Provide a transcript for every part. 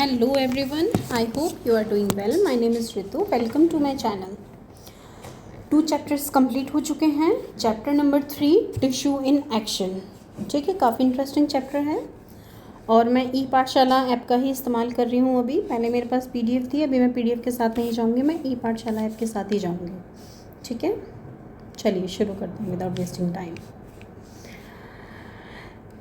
Hello everyone, I hope you are doing well. My name is Ritu. Welcome to my channel. 2 chapters complete हो चुके हैं. Chapter number 3 tissue in action. ठीक है, काफ़ी interesting chapter है और मैं ई पाठशाला ऐप का ही इस्तेमाल कर रही हूँ. अभी पहले मेरे पास PDF थी, अभी मैं PDF के साथ नहीं जाऊँगी, मैं ई पाठशाला ऐप के साथ ही जाऊँगी. ठीक है, चलिए शुरू करते हैं without wasting time.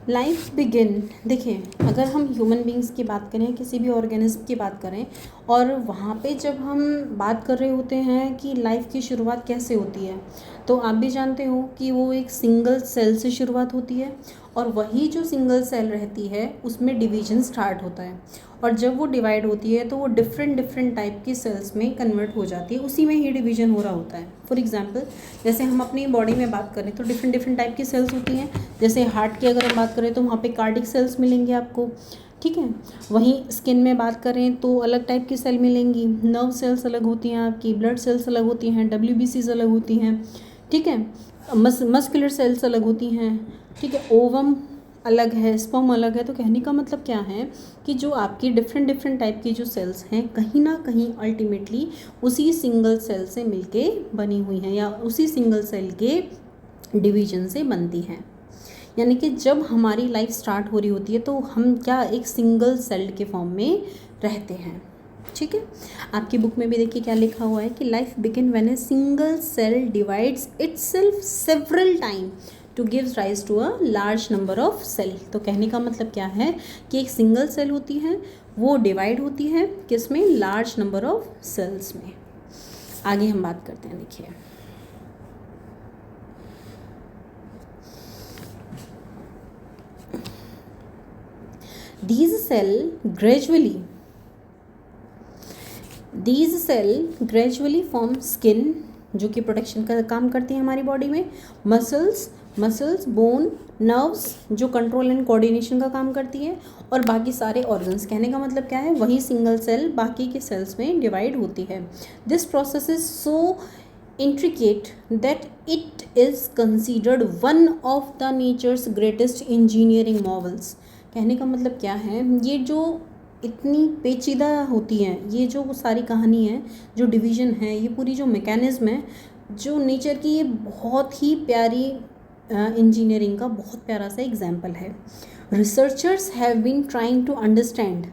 Life begin. देखिए, अगर हम ह्यूमन बींग्स की बात करें, किसी भी ऑर्गेनिज्म की बात करें, और वहाँ पे जब हम बात कर रहे होते हैं कि लाइफ की शुरुआत कैसे होती है, तो आप भी जानते हो कि वो एक सिंगल सेल से शुरुआत होती है और वही जो सिंगल सेल रहती है उसमें डिवीजन स्टार्ट होता है और जब वो डिवाइड होती है तो वो डिफरेंट टाइप की सेल्स में कन्वर्ट हो जाती है. उसी में ही डिवीजन हो रहा होता है. फॉर एग्जांपल, जैसे हम अपनी बॉडी में बात करें तो डिफरेंट टाइप की सेल्स होती हैं. जैसे हार्ट की अगर हम बात करें तो वहाँ पे कार्डिक सेल्स मिलेंगे आपको. ठीक है, वहीं स्किन में बात करें तो अलग टाइप की सेल मिलेंगी. नर्व सेल्स अलग होती हैं आपकी, ब्लड सेल्स अलग होती हैं, WBCs अलग होती हैं. ठीक है, मस्कुलर सेल्स अलग होती हैं. ठीक है, ओवम अलग है, स्पर्म अलग है. तो कहने का मतलब क्या है कि जो आपकी डिफरेंट टाइप की जो सेल्स हैं कहीं ना कहीं अल्टीमेटली उसी सिंगल सेल से मिलके बनी हुई हैं या उसी सिंगल सेल के डिवीजन से बनती हैं. यानी कि जब हमारी लाइफ स्टार्ट हो रही होती है तो हम क्या एक सिंगल सेल के फॉर्म में रहते हैं. ठीक है, आपकी बुक में भी देखिए क्या लिखा हुआ है कि life begin when a single cell divides itself several time to gives rise to a large number of cell. तो कहने का मतलब क्या है कि एक सिंगल सेल होती है, वो डिवाइड होती है किस में, लार्ज नंबर ऑफ सेल्स में. आगे हम बात करते हैं. देखिए, these cell gradually form skin जो कि प्रोटेक्शन का काम करती है हमारी बॉडी में. मसल्स, बोन, नर्व्स जो कंट्रोल एंड कोऑर्डिनेशन का काम करती है, और बाकी सारे ऑर्गन्स. कहने का मतलब क्या है, वही सिंगल सेल बाकी के सेल्स में डिवाइड होती है. This process is so intricate that it is considered one of the nature's greatest engineering marvels. कहने का मतलब क्या है, ये जो इतनी पेचीदा होती हैं, ये जो सारी कहानी है, जो डिवीज़न है, ये पूरी जो मैकेनिज्म है, जो नेचर की ये बहुत ही प्यारी इंजीनियरिंग का बहुत प्यारा सा एग्जाम्पल है. Researchers have been trying to understand,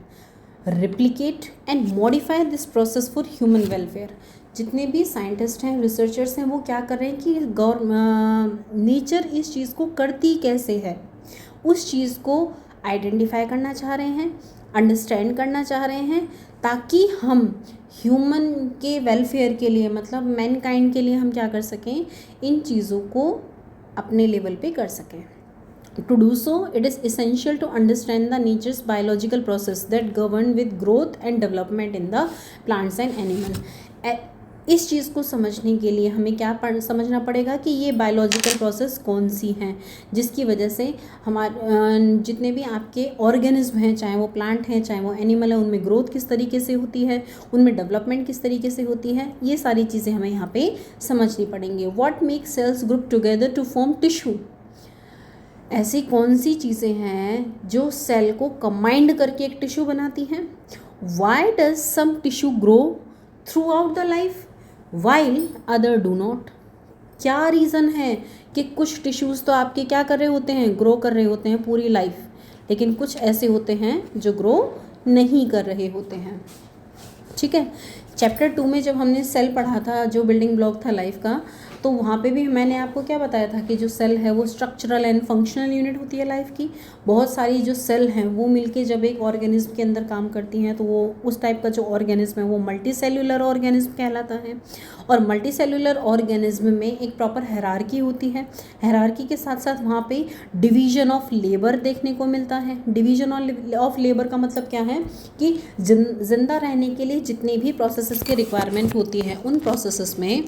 replicate and modify this process for human welfare. जितने भी साइंटिस्ट हैं, रिसर्चर्स हैं, वो क्या कर रहे हैं कि नेचर इस चीज़ को करती कैसे है, उस चीज़ को आइडेंटिफाई करना चाह रहे हैं, अंडरस्टैंड करना चाह रहे हैं, ताकि हम ह्यूमन के वेलफेयर के लिए, मतलब मैनकाइंड के लिए हम क्या कर सकें, इन चीज़ों को अपने लेवल पे कर सकें. To do so, it is essential to understand the nature's biological process that govern with growth and development in the plants and animal. इस चीज़ को समझने के लिए हमें क्या समझना पड़ेगा कि ये बायोलॉजिकल प्रोसेस कौन सी हैं, जिसकी वजह से हमारे जितने भी आपके ऑर्गेनिज्म हैं, चाहे वो प्लांट हैं चाहे वो एनिमल है, उनमें ग्रोथ किस तरीके से होती है, उनमें डेवलपमेंट किस तरीके से होती है, ये सारी चीज़ें हमें यहाँ पे समझनी पड़ेंगी. What makes cells group together to form tissue. ऐसी कौन सी चीज़ें हैं जो सेल को कंबाइंड करके एक टिश्यू बनाती हैं. Why does some tissue grow throughout the life while other do not. क्या रीज़न है कि कुछ टिश्यूज़ तो आपके क्या कर रहे होते हैं, ग्रो कर रहे होते हैं पूरी लाइफ, लेकिन कुछ ऐसे होते हैं जो ग्रो नहीं कर रहे होते हैं. ठीक है, चैप्टर 2 में जब हमने सेल पढ़ा था, जो बिल्डिंग ब्लॉक था लाइफ का, तो वहाँ पे भी मैंने आपको क्या बताया था कि जो सेल है वो स्ट्रक्चरल एंड फंक्शनल यूनिट होती है लाइफ की. बहुत सारी जो सेल हैं वो मिलके जब एक ऑर्गेनिज्म के अंदर काम करती हैं तो वो उस टाइप का जो ऑर्गेनिज्म है वो मल्टी सेल्यूलर ऑर्गेनिज्म कहलाता है. और मल्टी सेल्यूलर ऑर्गेनिज्म में एक प्रॉपर हायरार्की होती है. हायरार्की के साथ साथ वहाँ पे डिवीजन ऑफ लेबर देखने को मिलता है. डिवीजन ऑफ लेबर का मतलब क्या है कि जिंदा रहने के लिए जितनी भी प्रोसेसेस की रिक्वायरमेंट होती है, उन प्रोसेसेस में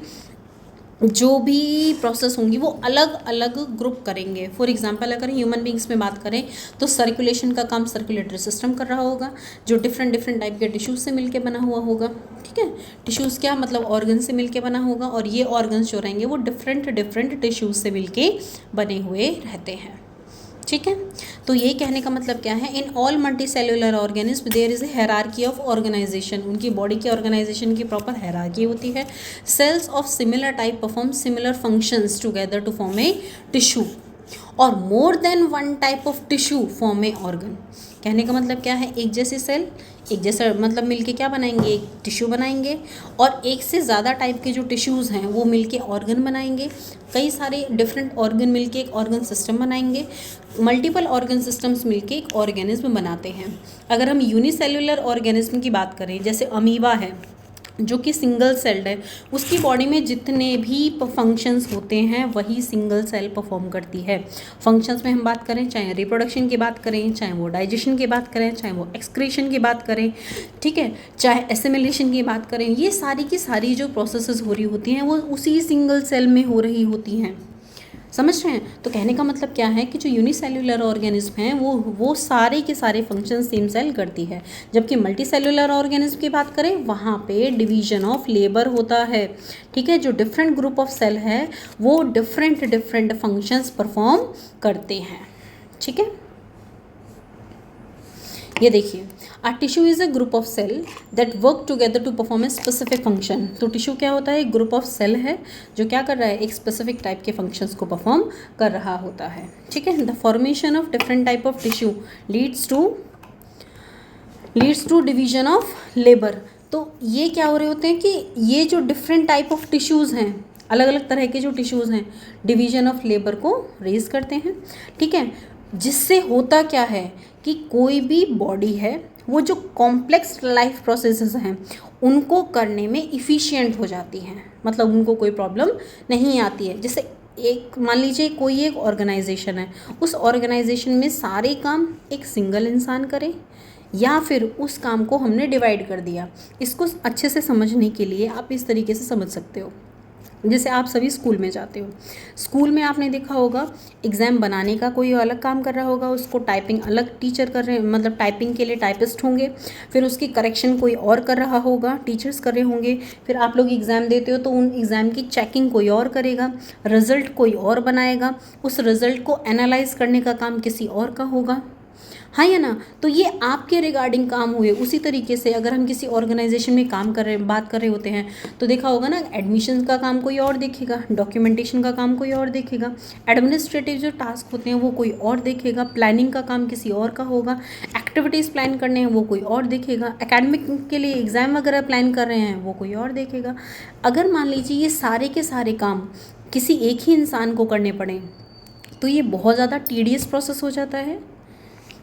जो भी प्रोसेस होंगी वो अलग अलग ग्रुप करेंगे. फॉर एग्जांपल, अगर ह्यूमन बींग्स में बात करें तो सर्कुलेशन का काम सर्कुलेटरी सिस्टम कर रहा होगा, जो डिफरेंट टाइप के टिश्यूज़ से मिलके बना हुआ होगा. ठीक है, टिश्यूज़ क्या मतलब ऑर्गन से मिलके बना होगा, और ये ऑर्गन्स जो रहेंगे वो डिफरेंट टिश्यूज़ से मिलके बने हुए रहते हैं. ठीक है। तो यही कहने का मतलब क्या है, in all multi cellular organism there is a hierarchy of organization, उनकी बॉडी की ऑर्गेनाइजेशन की प्रॉपर हायरार्की होती है। Cells of similar type perform similar functions together to form a tissue और more than one type of tissue form a organ. कहने का मतलब क्या है, एक जैसे सेल एक जैसा मतलब मिलके क्या बनाएंगे, एक टिश्यू बनाएंगे, और एक से ज़्यादा टाइप के जो टिश्यूज़ हैं वो मिलके ऑर्गन बनाएंगे, कई सारे डिफरेंट ऑर्गन मिलके एक ऑर्गन सिस्टम बनाएंगे, मल्टीपल ऑर्गन सिस्टम्स मिलके एक ऑर्गेनिज्म बनाते हैं। अगर हम यूनिसेल्युलर ऑर्गेनिज्म की बात करें, जैसे अमीबा है जो कि सिंगल सेल्ड है, उसकी बॉडी में जितने भी फंक्शंस होते हैं वही सिंगल सेल परफॉर्म करती है। फंक्शंस में हम बात करें, चाहे रिप्रोडक्शन की बात करें, चाहे वो डाइजेशन की बात करें, चाहे वो एक्सक्रीशन की बात करें, ठीक है, चाहे एसिमिलेशन की बात करें, ये सारी की सारी जो प्रोसेसेस हो रही होती हैं वो उसी सिंगल सेल में हो रही होती हैं। समझ रहे हैं। तो कहने का मतलब क्या है कि जो यूनिसेल्युलर ऑर्गेनिज्म हैं वो सारे के सारे फंक्शन सेम सेल करती है, जबकि मल्टी सेल्युलर ऑर्गेनिज्म की बात करें वहाँ पे डिवीजन ऑफ लेबर होता है। ठीक है, जो डिफरेंट ग्रुप ऑफ सेल है वो डिफरेंट डिफरेंट फंक्शंस परफॉर्म करते हैं। ठीक है, ये देखिए, a tissue is a group of cell that work together to perform a specific function. तो टिश्यू क्या होता है, एक ग्रुप ऑफ सेल है जो क्या कर रहा है, एक स्पेसिफिक टाइप के फंक्शंस को परफॉर्म कर रहा होता है। ठीक है, the formation of different type of tissue leads to division of labour. तो ये क्या हो रहे होते हैं कि ये जो डिफरेंट टाइप ऑफ टिश्यूज़ हैं, अलग अलग तरह के जो टिश्यूज़ हैं, डिवीजन ऑफ लेबर को रेज करते हैं। ठीक है, जिससे होता क्या है कि कोई भी बॉडी है वो जो कॉम्प्लेक्स लाइफ प्रोसेसेस हैं उनको करने में इफ़िशियंट हो जाती हैं, मतलब उनको कोई प्रॉब्लम नहीं आती है। जैसे एक मान लीजिए कोई एक ऑर्गेनाइजेशन है, उस ऑर्गेनाइजेशन में सारे काम एक सिंगल इंसान करे या फिर उस काम को हमने डिवाइड कर दिया। इसको अच्छे से समझने के लिए आप इस तरीके से समझ सकते हो, जैसे आप सभी स्कूल में जाते हो, स्कूल में आपने देखा होगा एग्ज़ाम बनाने का कोई अलग काम कर रहा होगा, उसको टाइपिंग अलग टीचर कर रहे हैं, मतलब टाइपिंग के लिए टाइपिस्ट होंगे, फिर उसकी करेक्शन कोई और कर रहा होगा, टीचर्स कर रहे होंगे, फिर आप लोग एग्ज़ाम देते हो तो उन एग्ज़ाम की चेकिंग कोई और करेगा, रिज़ल्ट कोई और बनाएगा, उस रिज़ल्ट को एनालाइज करने का काम किसी और का होगा, हाँ या ना। तो ये आपके रिगार्डिंग काम हुए। उसी तरीके से अगर हम किसी ऑर्गेनाइजेशन में काम कर रहे बात कर रहे होते हैं तो देखा होगा ना, एडमिशन का काम कोई और देखेगा, डॉक्यूमेंटेशन का काम कोई और देखेगा, एडमिनिस्ट्रेटिव जो टास्क होते हैं वो कोई और देखेगा, प्लानिंग का काम किसी और का होगा, एक्टिविटीज़ प्लान करने हैं वो कोई और देखेगा, एकेडमिक के लिए एग्ज़ाम वगैरह प्लान कर रहे हैं वो कोई और देखेगा। अगर मान लीजिए ये सारे के सारे काम किसी एक ही इंसान को करने पड़े तो ये बहुत ज़्यादा टीडियस प्रोसेस हो जाता है,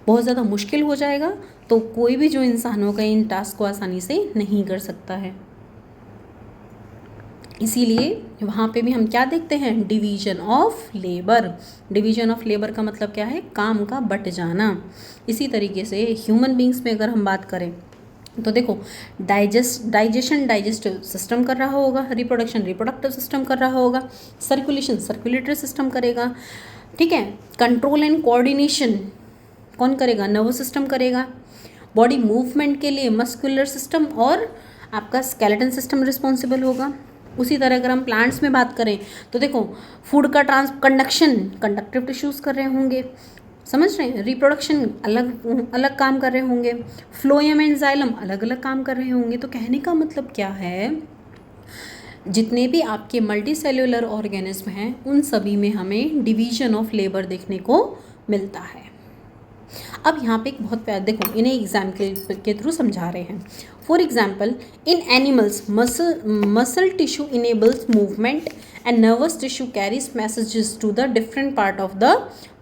बहुत ज़्यादा मुश्किल हो जाएगा। तो कोई भी जो इंसान होगा इन टास्क को आसानी से नहीं कर सकता है। इसीलिए वहाँ पे भी हम क्या देखते हैं, division of labour. Division of labour का मतलब क्या है, काम का बट जाना। इसी तरीके से ह्यूमन बींग्स में अगर हम बात करें तो देखो, डाइजेशन डाइजेस्टिव सिस्टम कर रहा होगा, रिप्रोडक्शन रिप्रोडक्टिव सिस्टम कर रहा होगा, सर्कुलेशन सर्कुलेटरी सिस्टम करेगा। ठीक है, कंट्रोल एंड कोऑर्डिनेशन कौन करेगा, नर्वस सिस्टम करेगा। बॉडी मूवमेंट के लिए मस्कुलर सिस्टम और आपका स्केलेटन सिस्टम रिस्पॉन्सिबल होगा। उसी तरह अगर हम प्लांट्स में बात करें तो देखो, फूड का कंडक्शन कंडक्टिव टिश्यूज़ कर रहे होंगे, समझ रहे हैं, रिप्रोडक्शन अलग अलग काम कर रहे होंगे, फ्लोएम एंड जाइलम अलग अलग काम कर रहे होंगे। तो कहने का मतलब क्या है, जितने भी आपके मल्टी सेल्युलर ऑर्गेनिज्म हैं उन सभी में हमें डिवीजन ऑफ लेबर देखने को मिलता है। अब यहाँ पे एक बहुत प्यार देखो, इन्हें एग्जाम के थ्रू समझा रहे हैं। For example, in animals muscle tissue enables movement and nervous tissue carries messages to the different part of the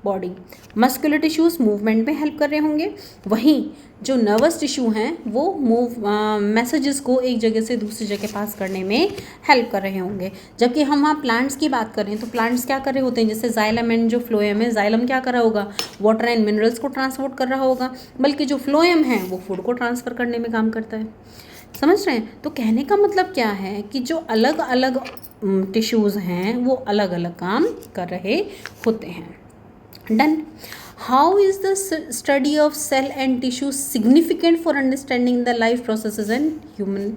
body. Muscular tissues movement में हेल्प कर रहे होंगे, वहीं जो नर्वस टिश्यू हैं वो मैसेजेस को एक जगह से दूसरी जगह पास करने में हेल्प कर रहे होंगे। जबकि हम वहाँ प्लांट्स की बात करें तो प्लांट्स क्या कर रहे होते हैं, जैसे जाइलम एंड जो फ्लोएम है, जाइलम क्या कर रहा होगा, वाटर एंड मिनरल्स को ट्रांसपोर्ट कर रहा होगा, बल्कि जो फ्लोएम है वो फूड को ट्रांसफ़र करने में काम करता है। समझ रहे हैं। तो कहने का मतलब क्या है कि जो अलग अलग टिश्यूज़ हैं वो अलग अलग काम कर रहे होते हैं। Done. How is the study of cell and tissue significant for understanding the life processes and human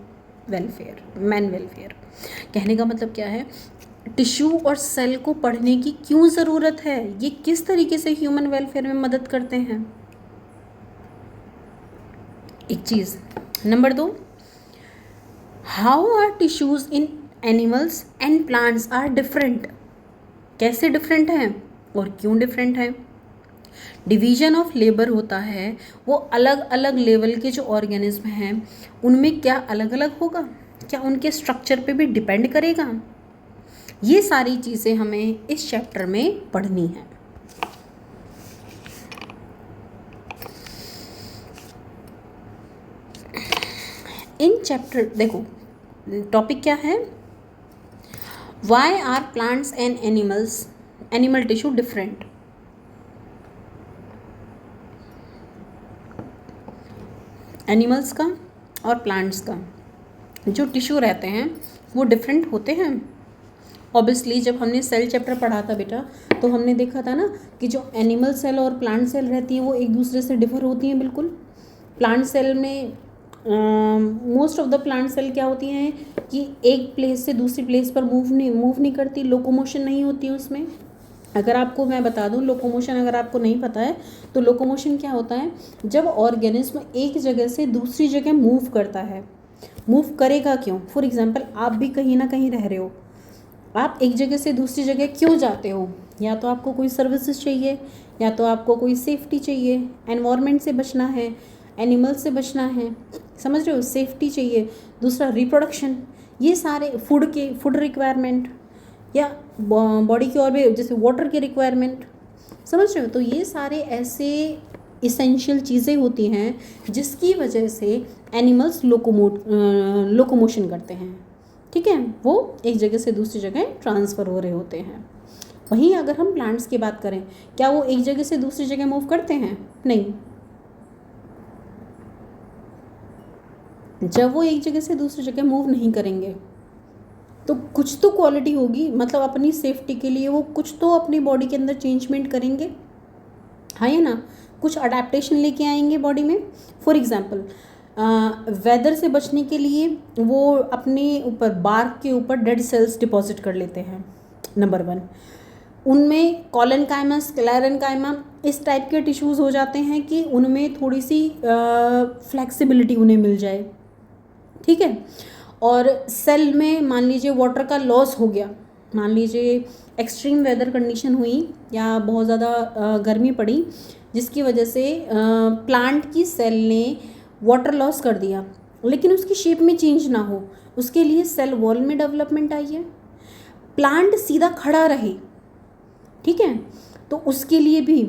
welfare, man welfare? कहने का मतलब क्या है, टिश्यू और सेल को पढ़ने की क्यों ज़रूरत है, ये किस तरीके से ह्यूमन वेलफेयर में मदद करते हैं। एक चीज़। Number 2, how are tissues in animals and plants are different, कैसे डिफरेंट हैं और क्यों डिफरेंट है। डिवीजन ऑफ लेबर होता है, वो अलग अलग लेवल के जो ऑर्गेनिज्म हैं उनमें क्या अलग अलग होगा, क्या उनके स्ट्रक्चर पे भी डिपेंड करेगा। ये सारी चीज़ें हमें इस चैप्टर में पढ़नी है। इन चैप्टर देखो टॉपिक क्या है, why are plants and animal tissue different. Animals का और प्लांट्स का जो टिश्यू रहते हैं वो डिफरेंट होते हैं। ऑब्वियसली जब हमने सेल चैप्टर पढ़ा था बेटा, तो हमने देखा था ना कि जो एनिमल सेल और प्लांट सेल रहती हैं वो एक दूसरे से डिफर होती हैं बिल्कुल। प्लांट सेल में most of the plant cell क्या होती हैं कि एक प्लेस से दूसरी प्लेस पर मूव नहीं करती, लोकोमोशन नहीं होती उसमें। अगर आपको मैं बता दूं, लोकोमोशन अगर आपको नहीं पता है तो लोकोमोशन क्या होता है, जब ऑर्गेनिज्म एक जगह से दूसरी जगह मूव करता है। मूव करेगा क्यों, फॉर एग्जांपल आप भी कहीं ना कहीं रह रहे हो, आप एक जगह से दूसरी जगह क्यों जाते हो, या तो आपको कोई सर्विसेज चाहिए, या तो आपको कोई सेफ्टी चाहिए, एनवायरनमेंट से बचना है, एनिमल से बचना है, समझ रहे हो, सेफ्टी चाहिए, दूसरा रिप्रोडक्शन, ये सारे फूड रिक्वायरमेंट, या बॉडी की और भी जैसे वाटर की रिक्वायरमेंट, समझ रहे हो। तो ये सारे ऐसे इसेंशियल चीज़ें होती हैं जिसकी वजह से एनिमल्स लोकोमोशन करते हैं, ठीक है, वो एक जगह से दूसरी जगह ट्रांसफ़र हो रहे होते हैं। वहीं अगर हम प्लांट्स की बात करें, क्या वो एक जगह से दूसरी जगह मूव करते हैं, नहीं। जब वो एक जगह से दूसरी जगह मूव नहीं करेंगे तो कुछ तो क्वालिटी होगी, मतलब अपनी सेफ्टी के लिए वो कुछ तो अपनी बॉडी के अंदर चेंजमेंट करेंगे, हाँ या ना, कुछ अडेप्टेशन लेके आएंगे बॉडी में। फॉर एग्जांपल वेदर से बचने के लिए वो अपने ऊपर बार्क के ऊपर डेड सेल्स डिपॉजिट कर लेते हैं, नंबर 1। उनमें कॉलेनकाइमा, स्क्लेरेनकाइमा इस टाइप के टिश्यूज़ हो जाते हैं कि उनमें थोड़ी सी फ्लेक्सिबिलिटी उन्हें मिल जाए, ठीक है। और सेल में मान लीजिए वाटर का लॉस हो गया, मान लीजिए एक्सट्रीम वेदर कंडीशन हुई या बहुत ज़्यादा गर्मी पड़ी जिसकी वजह से प्लांट की सेल ने वाटर लॉस कर दिया, लेकिन उसकी शेप में चेंज ना हो, उसके लिए सेल वॉल में डेवलपमेंट आई है। प्लांट सीधा खड़ा रहे, ठीक है, तो उसके लिए भी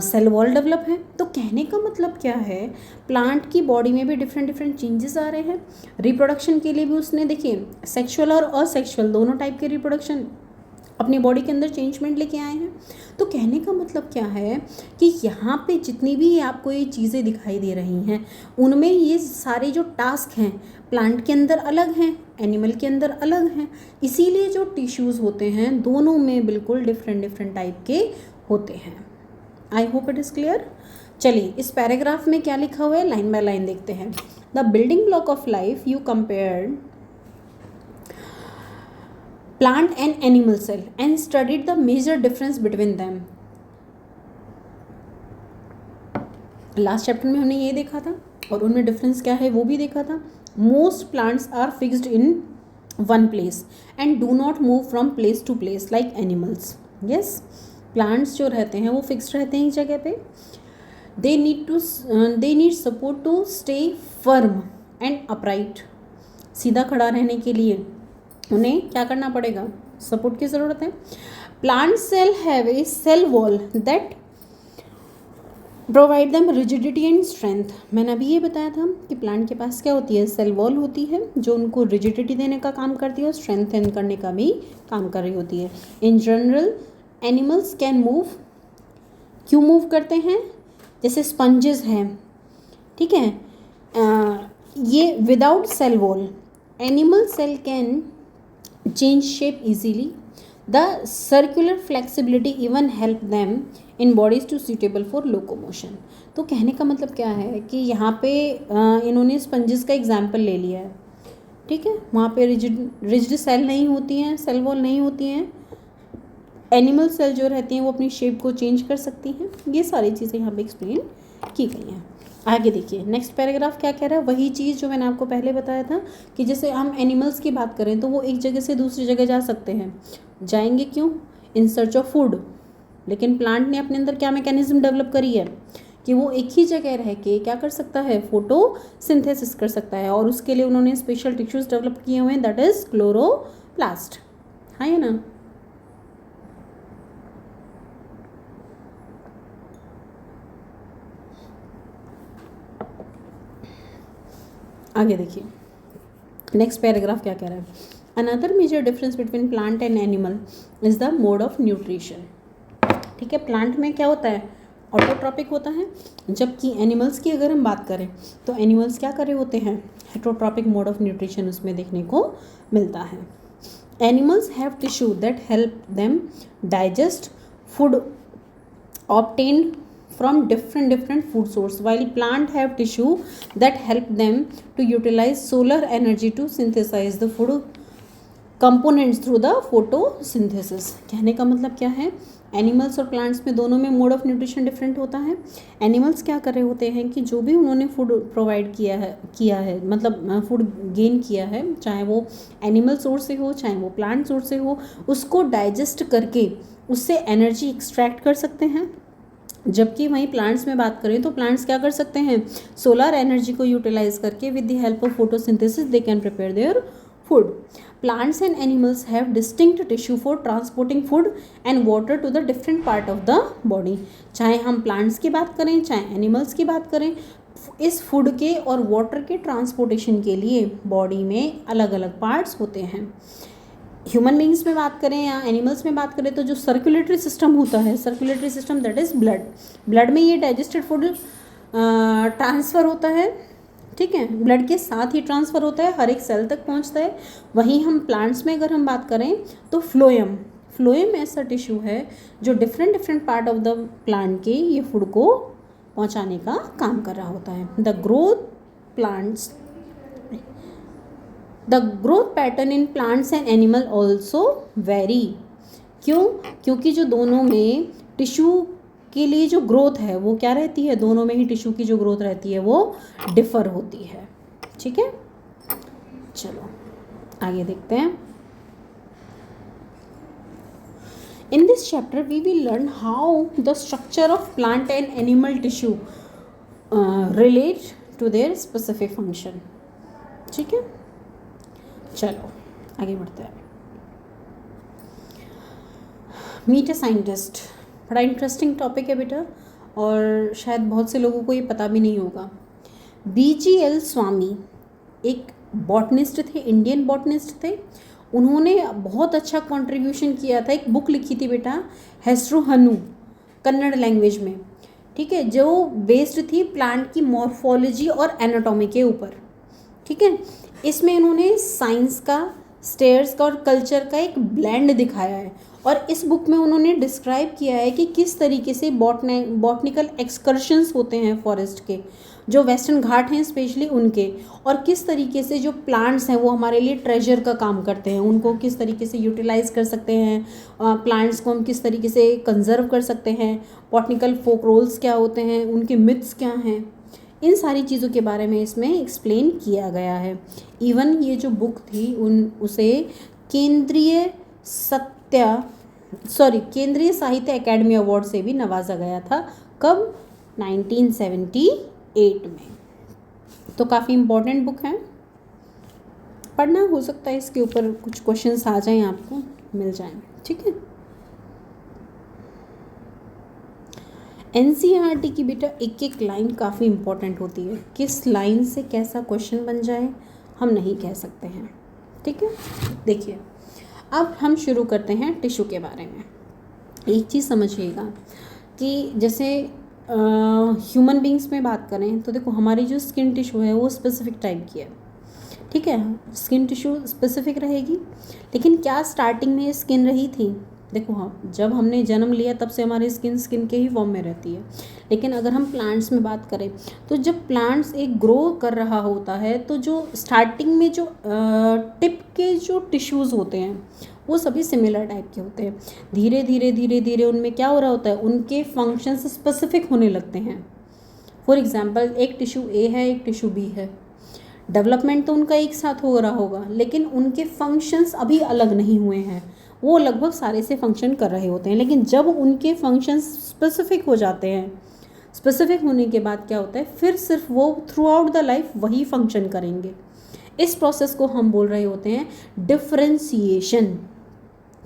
सेल वॉल डेवलप है। तो कहने का मतलब क्या है, प्लांट की बॉडी में भी डिफरेंट चेंजेस आ रहे हैं। रिप्रोडक्शन के लिए भी उसने देखिए सेक्सुअल और असेक्सुअल दोनों टाइप के रिप्रोडक्शन अपनी बॉडी के अंदर चेंजमेंट लेके आए हैं। तो कहने का मतलब क्या है कि यहाँ पे जितनी भी आपको ये चीज़ें दिखाई दे रही हैं उनमें ये सारे जो टास्क हैं प्लांट के अंदर अलग हैं, एनिमल के अंदर अलग हैं, इसीलिए जो टिश्यूज़ होते हैं दोनों में बिल्कुल डिफरेंट टाइप के होते हैं। I hope it is clear. चलिए इस पैराग्राफ में क्या लिखा हुआ है, लाइन बाय लाइन देखते हैं। The building block of life you compared plant and animal cell and studied the major difference between them। Last chapter में हमने ये देखा था और उनमें डिफरेंस क्या है वो भी देखा था। Most plants are fixed in one place and do not move from place to place like animals. Yes, plants जो रहते हैं वो फिक्स्ड रहते हैं एक जगह पे। They need support to stay firm and upright. सीधा खड़ा रहने के लिए उन्हें क्या करना पड़ेगा, सपोर्ट की ज़रूरत है। Plant cell have a cell wall that provide them rigidity and strength. मैंने अभी ये बताया था कि प्लांट के पास क्या होती है, सेल वॉल होती है जो उनको रिजिडिटी देने का काम करती है और स्ट्रेंथन करने का भी काम कर रही होती है। In general animals can move, क्यों मूव करते हैं, जैसे स्पंजेस हैं, ठीक है, ये without cell wall animal cell can change shape easily. The circular flexibility even help them in bodies to suitable for locomotion। तो कहने का मतलब क्या है कि यहाँ पे इन्होंने स्पंजेस का एग्जाम्पल ले लिया है, ठीक है, वहाँ पे रिजिड सेल नहीं होती हैं, सेल वॉल नहीं होती हैं। एनिमल सेल जो रहती हैं वो अपनी शेप को चेंज कर सकती हैं। ये सारी चीज़ें यहाँ पे एक्सप्लेन की गई हैं। आगे देखिए नेक्स्ट पैराग्राफ क्या कह रहा है, वही चीज़ जो मैंने आपको पहले बताया था कि जैसे हम एनिमल्स की बात करें तो वो एक जगह से दूसरी जगह जा सकते हैं, जाएंगे क्यों, इन सर्च ऑफ फूड। लेकिन प्लांट ने अपने अंदर क्या मैकेनिज्म डेवलप करी है कि वो एक ही जगह रह के क्या कर सकता है, फोटोसिंथेसिस कर सकता है, और उसके लिए उन्होंने स्पेशल टिश्यूज डेवलप किए हुए हैं, दैट इज क्लोरोप्लास्ट। हाँ है ना। आगे देखिए नेक्स्ट पैराग्राफ क्या कह रहा है, another major difference between plant and animal is the mode of nutrition. ठीक है, प्लांट में क्या होता है, ऑटोट्रॉपिक होता है, जबकि एनिमल्स की अगर हम बात करें तो एनिमल्स क्या कर रहे होते हैं, हेटरोट्रॉपिक मोड ऑफ न्यूट्रिशन उसमें देखने को मिलता है। Animals have tissue that help them digest food obtained from different food source, while plant have tissue that help them to utilize solar energy to synthesize the food components through the photosynthesis। कहने का मतलब क्या है, animals और plants में दोनों में mode of nutrition different होता है। एनिमल्स क्या कर रहे होते हैं कि जो भी उन्होंने फूड प्रोवाइड किया है मतलब फूड गेन किया है, चाहे वो एनिमल सोर्स से हो चाहे वो प्लांट सोर्स से हो, उसको डाइजेस्ट करके उससे एनर्जी एक्सट्रैक्ट कर सकते हैं। जबकि वहीं प्लांट्स में बात करें तो प्लांट्स क्या कर सकते हैं, सोलर एनर्जी को यूटिलाइज करके with the help of photosynthesis they can prepare their food. Plants and animals have distinct tissue for transporting food and water to the different part of the body। चाहे हम plants की बात करें चाहे animals की बात करें, इस फूड के और वाटर के ट्रांसपोर्टेशन के लिए बॉडी में अलग अलग पार्ट्स होते हैं। ह्यूमन बींग्स में बात करें या एनिमल्स में बात करें तो जो सर्कुलेटरी सिस्टम होता है, circulatory system that is blood में ये डाइजेस्टेड फूड ट्रांसफ़र होता है। ठीक है, ब्लड के साथ ही ट्रांसफ़र होता है, हर एक सेल तक पहुंचता है। वहीं हम प्लांट्स में अगर हम बात करें तो फ्लोएम ऐसा टिश्यू है जो different part of the plant के ये फूड को पहुंचाने का काम कर रहा होता है। The growth pattern in plants and animal also very. क्यों, क्योंकि जो दोनों में टिश्यू के लिए जो ग्रोथ है वो क्या रहती है, दोनों में ही टिश्यू की जो ग्रोथ रहती है वो डिफर होती है। ठीक है, चलो आगे देखते हैं। In this chapter we will learn how the structure of plant and animal tissue relate to their specific function. ठीक है, चलो आगे बढ़ते हैं। मीट अ साइंटिस्ट बड़ा इंटरेस्टिंग टॉपिक है बेटा, और शायद बहुत से लोगों को ये पता भी नहीं होगा। BGL स्वामी एक बॉटनिस्ट थे, इंडियन बॉटनिस्ट थे। उन्होंने बहुत अच्छा कंट्रीब्यूशन किया था, एक बुक लिखी थी बेटा हेस्ट्रो हनु कन्नड़ लैंग्वेज में। ठीक है, जो बेस्ड थी प्लांट की मॉर्फोलॉजी और एनाटॉमी के ऊपर। ठीक है, इसमें इन्होंने साइंस का, स्टेयर्स का और कल्चर का एक ब्लेंड दिखाया है, और इस बुक में उन्होंने डिस्क्राइब किया है कि किस तरीके से बॉटनिकल एक्सकर्शंस होते हैं फॉरेस्ट के, जो वेस्टर्न घाट हैं स्पेशली उनके, और किस तरीके से जो प्लांट्स हैं वो हमारे लिए ट्रेजर का काम करते हैं, उनको किस तरीके से यूटिलाइज कर सकते हैं, प्लांट्स को हम किस तरीके से कंजर्व कर सकते हैं, बॉटनिकल फोक रोल्स क्या होते हैं, उनके मिथ्स क्या हैं, इन सारी चीज़ों के बारे में इसमें एक्सप्लेन किया गया है। इवन ये जो बुक थी उसे केंद्रीय साहित्य अकेडमी अवार्ड से भी नवाजा गया था। कब? 1978 में। तो काफ़ी इम्पोर्टेंट बुक है, पढ़ना। हो सकता है इसके ऊपर कुछ क्वेश्चंस आ जाएं, आपको मिल जाएं। ठीक है, NCERT की बेटा एक एक लाइन काफ़ी इम्पोर्टेंट होती है, किस लाइन से कैसा क्वेश्चन बन जाए हम नहीं कह सकते हैं। ठीक है, देखिए अब हम शुरू करते हैं टिश्यू के बारे में। एक चीज़ समझिएगा कि जैसे ह्यूमन बींग्स में बात करें तो देखो हमारी जो स्किन टिश्यू है वो स्पेसिफिक टाइप की है। ठीक है, स्किन टिश्यू स्पेसिफिक रहेगी, लेकिन क्या स्टार्टिंग में स्किन रही थी? देखो हाँ, जब हमने जन्म लिया तब से हमारी स्किन के ही फॉर्म में रहती है। लेकिन अगर हम प्लांट्स में बात करें तो जब प्लांट्स एक ग्रो कर रहा होता है तो जो स्टार्टिंग में जो टिप के जो टिश्यूज़ होते हैं वो सभी सिमिलर टाइप के होते हैं। धीरे धीरे धीरे धीरे उनमें क्या हो रहा होता है, उनके फंक्शंस स्पेसिफिक होने लगते हैं। फॉर एग्जांपल एक टिश्यू ए है, एक टिश्यू बी है, डेवलपमेंट तो उनका एक साथ हो रहा होगा लेकिन उनके फंक्शंस अभी अलग नहीं हुए हैं। वो लगभग सारे से फंक्शन कर रहे होते हैं, लेकिन जब उनके फंक्शंस स्पेसिफिक हो जाते हैं, स्पेसिफिक होने के बाद क्या होता है, फिर सिर्फ वो थ्रू आउट द लाइफ वही फंक्शन करेंगे। इस प्रोसेस को हम बोल रहे होते हैं डिफरेंशिएशन।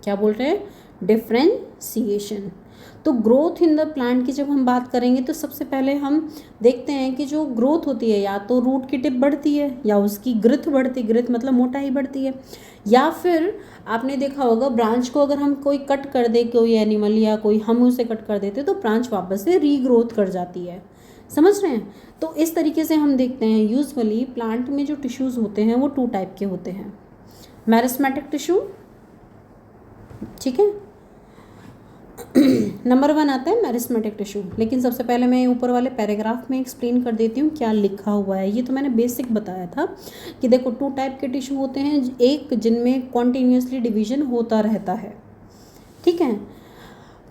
क्या बोल रहे हैं, डिफरेंशिएशन। तो ग्रोथ इन द प्लांट की जब हम बात करेंगे तो सबसे पहले हम देखते हैं कि जो ग्रोथ होती है या तो रूट की टिप बढ़ती है या उसकी ग्रिथ बढ़ती, ग्रिथ मतलब मोटाई बढ़ती है, या फिर आपने देखा होगा ब्रांच को अगर हम कोई कट कर दे, कोई एनिमल या कोई हम उसे कट कर देते तो ब्रांच वापस से रीग्रोथ कर जाती है। समझ रहे हैं। तो इस तरीके से हम देखते हैं यूजुअली प्लांट में जो टिश्यूज़ होते हैं वो 2 टाइप के होते हैं, मेरिस्मेटिक टिश्यू, ठीक है। नंबर 1 आता है मेरिस्मेटिक टिश्यू। लेकिन सबसे पहले मैं ऊपर वाले पैराग्राफ में एक्सप्लेन कर देती हूँ क्या लिखा हुआ है। ये तो मैंने बेसिक बताया था कि देखो 2 टाइप के टिश्यू होते हैं, एक जिनमें कॉन्टिन्यूसली डिवीजन होता रहता है, ठीक है।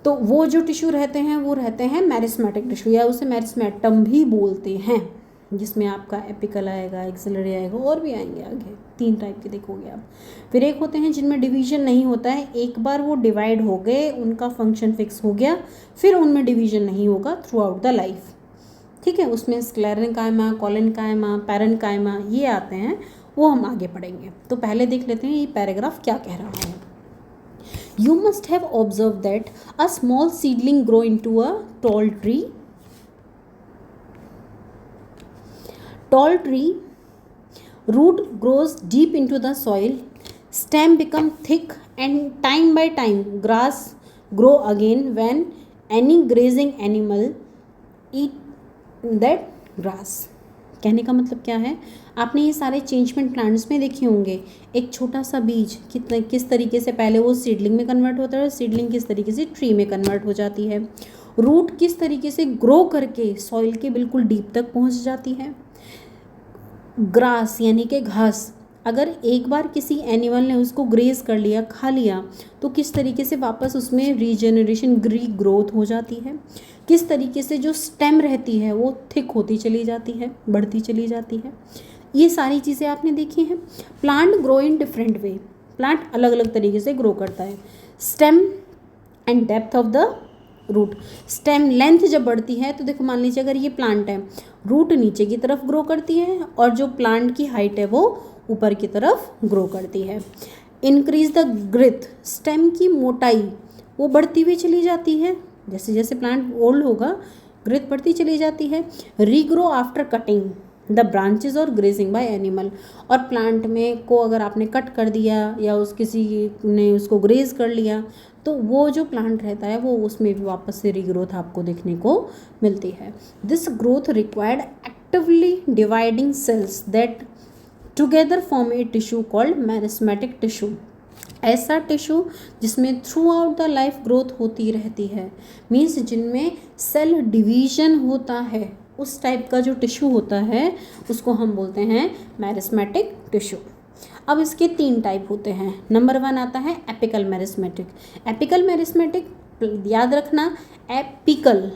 तो वो जो टिश्यू रहते हैं वो रहते हैं मेरिस्मेटिक टिश्यू, या उसे मेरिस्मेटम भी बोलते हैं, जिसमें आपका एपिकल आएगा, एक्सिलरी आएगा, और भी आएंगे आगे। 3 टाइप के देखोगे आप। फिर एक होते हैं जिनमें डिवीजन नहीं होता है, एक बार वो डिवाइड हो गए, उनका फंक्शन फिक्स हो गया, फिर उनमें डिवीजन नहीं होगा थ्रू आउट द लाइफ, ठीक है। उसमें स्क्लेरेंकाइमा, कोलेनकाइमा, पैरेन्काइमा ये आते हैं, वो हम आगे पढ़ेंगे। तो पहले देख लेते हैं ये पैराग्राफ क्या कह रहा है। You must have observed that a small seedling grow into a tall tree. Tall tree root grows deep into the soil, stem become thick, and time by time grass grow again when any grazing animal eat that grass. कहने का मतलब क्या है, आपने ये सारे changement plants में देखे होंगे। एक छोटा सा बीज किस तरीके से पहले वो सीडलिंग में कन्वर्ट होता है और सीडलिंग किस तरीके से ट्री में कन्वर्ट हो जाती है, रूट किस तरीके से ग्रो करके सॉइल के बिल्कुल डीप तक पहुंच जाती है, ग्रास यानी कि घास अगर एक बार किसी एनिमल ने उसको ग्रेज कर लिया, खा लिया, तो किस तरीके से वापस उसमें रीजनरेशन, ग्रोथ हो जाती है, किस तरीके से जो स्टेम रहती है वो थिक होती चली जाती है, बढ़ती चली जाती है। ये सारी चीज़ें आपने देखी हैं। Plant grow in different way, plant अलग अलग तरीके से ग्रो करता है। Stem and depth of the root, stem length जब बढ़ती है तो देखो मान लीजिए अगर ये प्लांट है, रूट नीचे की तरफ ग्रो करती है और जो प्लांट की हाइट है वो ऊपर की तरफ ग्रो करती है। इंक्रीज द ग्रिथ, स्टेम की मोटाई वो बढ़ती हुई चली जाती है, जैसे जैसे प्लांट ओल्ड होगा ग्रिथ बढ़ती चली जाती है। Regrow after cutting the branches और ग्रेजिंग बाय एनिमल, और प्लांट में को अगर आपने कट कर दिया या किसी ने उसको ग्रेज कर लिया तो वो जो प्लांट रहता है वो उसमें भी वापस से रीग्रोथ आपको देखने को मिलती है। This growth required actively dividing cells that together form a tissue called meristematic tissue. ऐसा टिश्यू जिसमें through out the life growth होती रहती है, मीन्स जिनमें सेल डिवीजन होता है, उस टाइप का जो टिश्यू होता है उसको हम बोलते हैं मेरिस्मेटिक टिश्यू। अब इसके 3 टाइप होते हैं। नंबर 1 आता है एपिकल मेरिस्मेटिक। एपिकल मेरिस्मेटिक याद रखना, एपिकल,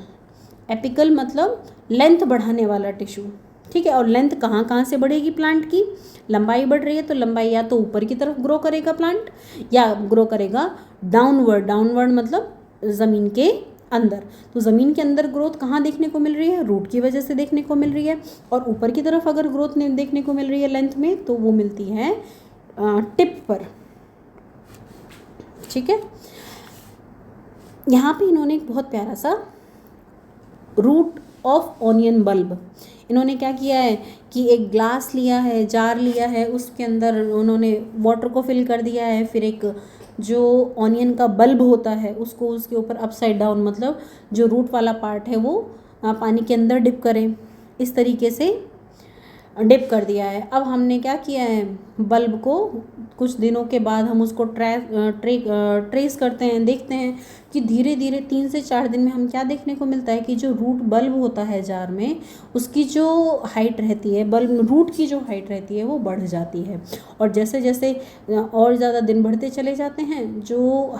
एपिकल मतलब लेंथ बढ़ाने वाला टिश्यू, ठीक है। और लेंथ कहाँ कहाँ से बढ़ेगी प्लांट की, लंबाई बढ़ रही है तो लंबाई या तो ऊपर की तरफ ग्रो करेगा प्लांट या ग्रो करेगा डाउनवर्ड, डाउनवर्ड मतलब ज़मीन के अंदर। तो ज़मीन के अंदर ग्रोथ कहाँ देखने को मिल रही है, रूट की वजह से देखने को मिल रही है। और ऊपर की तरफ अगर ग्रोथ देखने को मिल रही है लेंथ में तो वो मिलती है टिप पर, ठीक है। यहाँ पे इन्होंने एक बहुत प्यारा सा रूट ऑफ ऑनियन बल्ब, इन्होंने क्या किया है कि एक ग्लास लिया है, जार लिया है, उसके अंदर उन्होंने वाटर को फिल कर दिया है, फिर एक जो ऑनियन का बल्ब होता है उसको उसके ऊपर अपसाइड डाउन मतलब जो रूट वाला पार्ट है वो पानी के अंदर डिप करें। इस तरीके से डिप कर दिया है। अब हमने क्या किया है, बल्ब को कुछ दिनों के बाद हम उसको ट्रेस करते हैं, देखते हैं कि धीरे धीरे 3 से 4 दिन में हम क्या देखने को मिलता है कि जो रूट बल्ब होता है जार में, उसकी जो हाइट रहती है, बल्ब रूट की जो हाइट रहती है वो बढ़ जाती है। और जैसे जैसे और ज़्यादा दिन बढ़ते चले जाते हैं, जो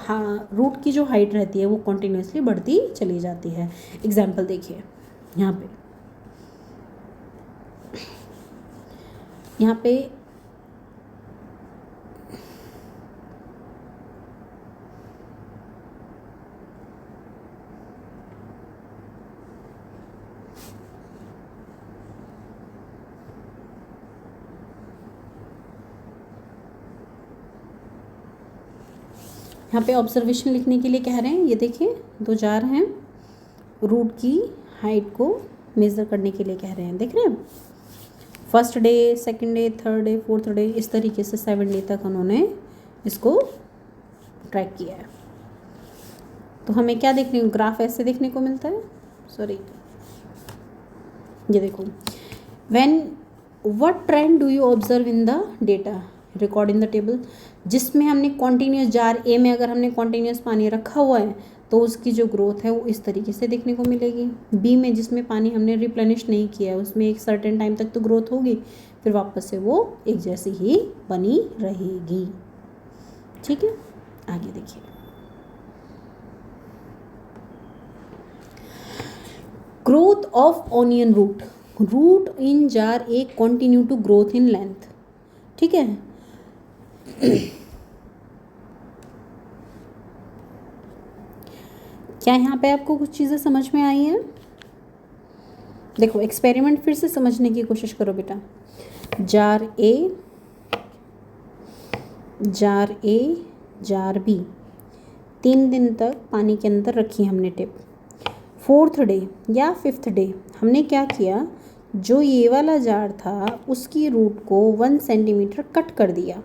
रूट की जो हाइट रहती है वो कंटिन्यूसली बढ़ती चली जाती है। एग्जाम्पल देखिए यहाँ पे, यहाँ पे ऑब्जर्वेशन लिखने के लिए कह रहे हैं। ये देखिए 2 जार हैं, रूट की हाइट को मेज़र करने के लिए कह रहे हैं, देख रहे हैं। First day, second day, third day, fourth day, इस तरीके से 7 डे तक उन्होंने इसको ट्रैक किया है। तो हमें क्या देखने को, ग्राफ ऐसे देखने को मिलता है, सॉरी ये देखो, when what trend do you observe in the data record in the table. जिसमें हमने कॉन्टीन्यूस, जार ए में अगर हमने कॉन्टीन्यूस पानी रखा हुआ है तो उसकी जो ग्रोथ है वो इस तरीके से देखने को मिलेगी। बी में जिसमें पानी हमने रिप्लेनिश नहीं किया है, उसमें एक सर्टेन टाइम तक तो ग्रोथ होगी, फिर वापस से वो एक जैसी ही बनी रहेगी। ठीक है, आगे देखिए। Growth of onion root, root in jar A continue to growth in length. ठीक है, क्या यहाँ पे आपको कुछ चीज़ें समझ में आई हैं? देखो एक्सपेरिमेंट फिर से समझने की कोशिश करो बेटा। जार ए, जार ए, जार बी, 3 दिन तक पानी के अंदर रखी हमने टिप। 4th डे या 5th डे हमने क्या किया, जो ये वाला जार था उसकी रूट को 1 सेंटीमीटर कट कर दिया।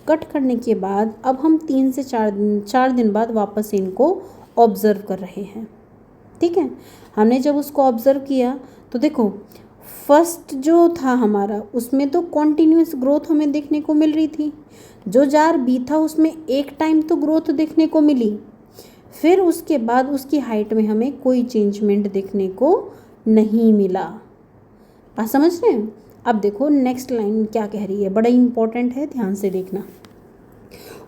कट करने के बाद अब हम 3 से 4 दिन बाद वापस इनको ऑब्ज़र्व कर रहे हैं। ठीक है, हमने जब उसको ऑब्ज़र्व किया तो देखो फर्स्ट जो था हमारा उसमें तो कॉन्टीन्यूस ग्रोथ हमें देखने को मिल रही थी। जो जार बी था उसमें एक टाइम तो ग्रोथ देखने को मिली, फिर उसके बाद उसकी हाइट में हमें कोई चेंजमेंट देखने को नहीं मिला। बात समझ रहे हैं? अब देखो नेक्स्ट लाइन क्या कह रही है, बड़ा इंपॉर्टेंट है, ध्यान से देखना।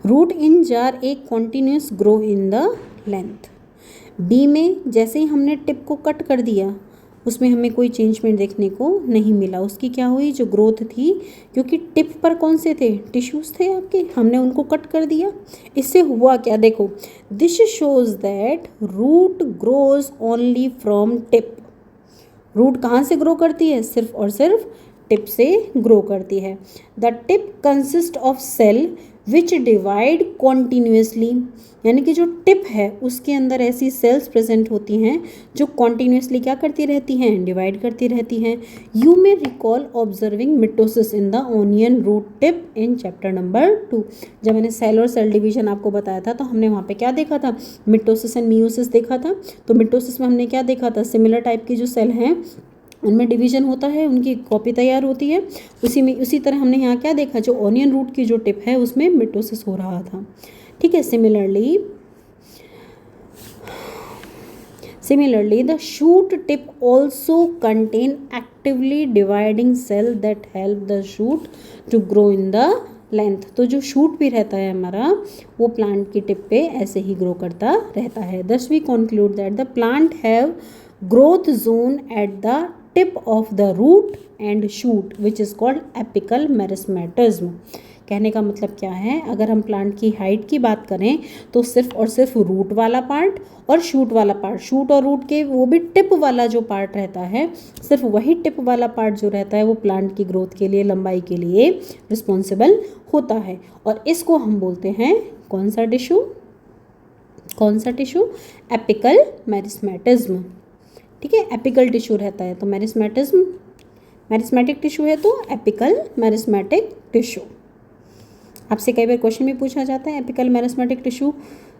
Root in jar A continuous grow in the length. B में जैसे ही हमने टिप को कट कर दिया उसमें हमें कोई चेंजमेंट देखने को नहीं मिला। उसकी क्या हुई, जो ग्रोथ थी, क्योंकि टिप पर कौन से थे, टिश्यूज़ थे आपके, हमने उनको कट कर दिया। इससे हुआ क्या, देखो this shows that root grows only from tip. Root कहाँ से ग्रो करती है, सिर्फ और सिर्फ टिप से ग्रो करती है। The tip consist of cell which divide continuously, यानी कि जो टिप है उसके अंदर ऐसी सेल्स प्रेजेंट होती हैं जो कॉन्टीन्यूसली क्या करती रहती हैं, डिवाइड करती रहती हैं। You may recall observing mitosis in the onion root tip in chapter number 2। जब मैंने सेल और सेल डिवीजन आपको बताया था तो हमने वहाँ पे क्या देखा था, मिटोसिस एंड मियोसिस देखा था। तो मिटोसिस में हमने क्या देखा था, सिमिलर टाइप की जो सेल हैं उनमें डिवीजन होता है, उनकी कॉपी तैयार होती है। उसी तरह हमने यहाँ क्या देखा, जो ऑनियन रूट की जो टिप है उसमें मिटोसिस हो रहा था। ठीक है, similarly the shoot tip also contain actively dividing cell that help the shoot to grow in the length. तो जो शूट भी रहता है हमारा वो प्लांट की टिप पे ऐसे ही ग्रो करता रहता है। Thus we conclude that the plant have growth zone at the tip of the root and shoot which is called apical meristematism. कहने का मतलब क्या है, अगर हम प्लांट की हाइट की बात करें तो सिर्फ और सिर्फ रूट वाला पार्ट और शूट वाला पार्ट, शूट और रूट के वो भी टिप वाला जो पार्ट रहता है, सिर्फ वही टिप वाला पार्ट जो रहता है वो प्लांट की ग्रोथ के लिए, लंबाई के लिए रिस्पॉन्सिबल होता है। और इसको हम बोलते हैं कौन सा टिश्यू, एपिकल मेरिस्मेटिज्म। ठीक है, एपिकल टिश्यू रहता है तो मेरिस्मेटिक टिश्यू है तो एपिकल मेरिस्मेटिक टिश्यू। आपसे कई बार क्वेश्चन भी पूछा जाता है एपिकल मेरिस्मेटिक टिश्यू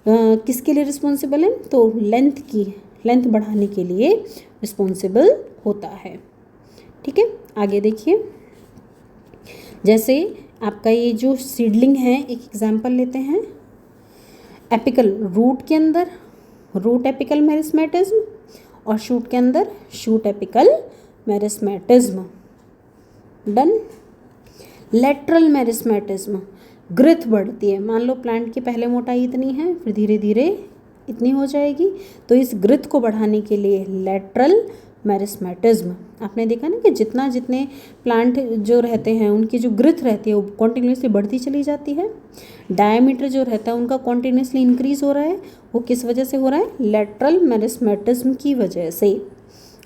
किसके लिए रिस्पॉन्सिबल है, तो लेंथ बढ़ाने के लिए रिस्पॉन्सिबल होता है। ठीक है, आगे देखिए, जैसे आपका ये जो सीडलिंग है, एक एग्जाम्पल लेते हैं। एपिकल, रूट के अंदर रूट एपिकल मेरिस्मेटिज्म और शूट के अंदर शूट एपिकल मेरिस्मेटिज्म। डन। लेटरल मेरिस्मेटिज्म, ग्रिथ बढ़ती है। मान लो प्लांट की पहले मोटाई इतनी है, फिर धीरे धीरे इतनी हो जाएगी, तो इस ग्रिथ को बढ़ाने के लिए लेटरल मेरिस्मेटिज्म। आपने देखा ना कि जितने प्लांट जो रहते हैं उनकी जो ग्रिथ रहती है वो कॉन्टिन्यूसली बढ़ती चली जाती है। डायमीटर जो रहता है उनका कॉन्टिन्यूसली इंक्रीज हो रहा है, वो किस वजह से हो रहा है? लेटरल मेरिस्मेटिज्म की वजह से।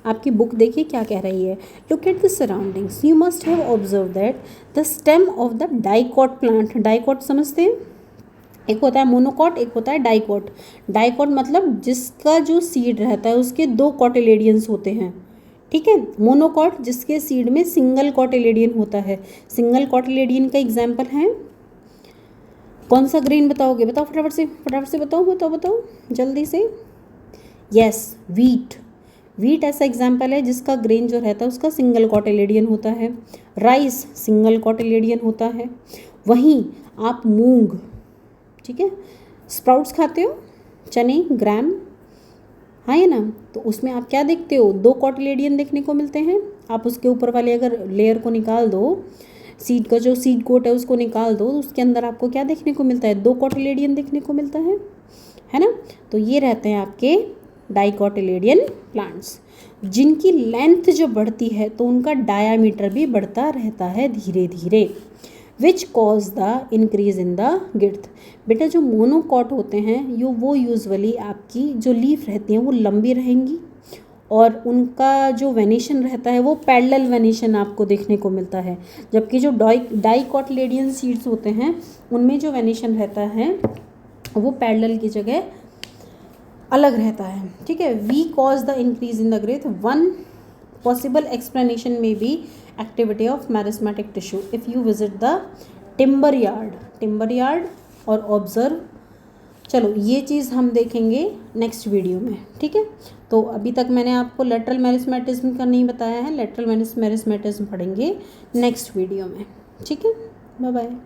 आपकी बुक देखिए क्या कह रही है, look at the surroundings, you must have observe that the stem of the dicot plant. Dicot समझते हैं, एक होता है मोनोकॉट, एक होता है डाइकॉट। डाइकॉट मतलब जिसका जो सीड रहता है उसके 2 कॉटिलेडियंस होते हैं, ठीक है। मोनोकॉट जिसके सीड में सिंगल कॉटिलेडियन होता है। सिंगल कॉटिलेडियन का एग्जाम्पल है, कौन सा ग्रेन बताओगे? बताओ फटाफट से बताओ जल्दी से। Yes, wheat. वीट ऐसा एग्जाम्पल है जिसका ग्रेन जो रहता है उसका सिंगल कॉटिलेडियन होता है। राइस सिंगल कॉटिलेडियन होता है। वहीं आप मूंग, ठीक है, स्प्राउट्स खाते हो, चने, ग्राम, हाँ है ना, तो उसमें आप क्या देखते हो? 2 कॉटिलेडियन देखने को मिलते हैं। आप उसके ऊपर वाले अगर लेयर को निकाल दो, सीड का जो सीड कोट है उसको निकाल दो, तो उसके अंदर आपको क्या देखने को मिलता है? 2 कॉटिलेडियन देखने को मिलता है ना। तो ये रहते हैं आपके डाइकॉटिलेडियन प्लांट्स, जिनकी लेंथ जो बढ़ती है तो उनका डायामीटर भी बढ़ता रहता है धीरे धीरे, which cause the increase in the girth. बेटा जो मोनोकॉट होते हैं वो यूजुअली आपकी जो लीफ रहती हैं वो लंबी रहेंगी और उनका जो वेनेशन रहता है वो पैरेलल वेनेशन आपको देखने को मिलता है, जबकि जो डाइकॉटिलेडियन सीड्स होते हैं उनमें जो वेनेशन रहता है वो पैरेलल की जगह अलग रहता है, ठीक है। We cause the increase in the girth. One possible explanation may be activity of meristematic tissue if you visit the timber yard और ऑब्जर्व। चलो ये चीज़ हम देखेंगे नेक्स्ट वीडियो में, ठीक है। तो अभी तक मैंने आपको लेटरल मेरिस्मेटिज्म का नहीं बताया है, लेटरल मेरिस्मेटिज्म पढ़ेंगे नेक्स्ट वीडियो में, ठीक है। Bye bye.